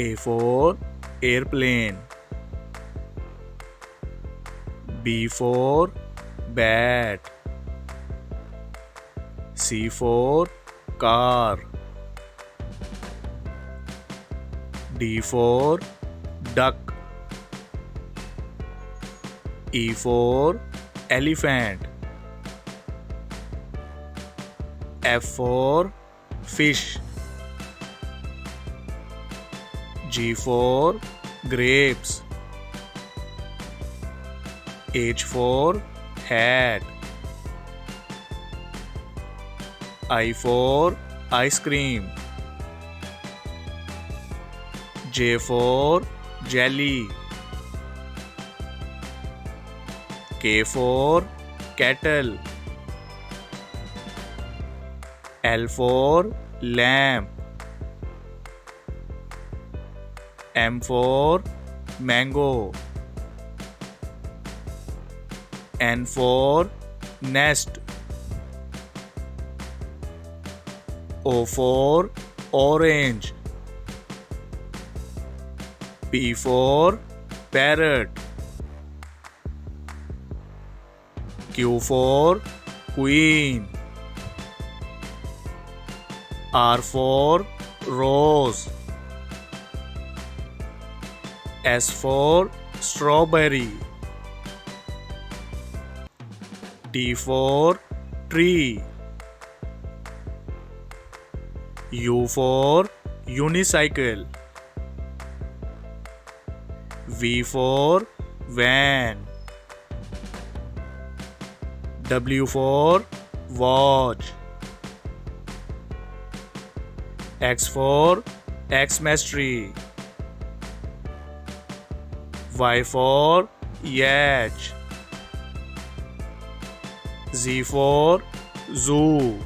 A for airplane. B for bat. C for car. D for duck. E for elephant. F for fish. G for grapes. H for hat. I for ice cream. J for jelly. K for kettle. L for lamp. M for mango. N for nest. O for orange. P for parrot. Q for queen. R for rose. S for strawberry. T for tree. U for unicycle. V for van. W for watch. X for Xmas tree. Y for yacht. Z for zoo.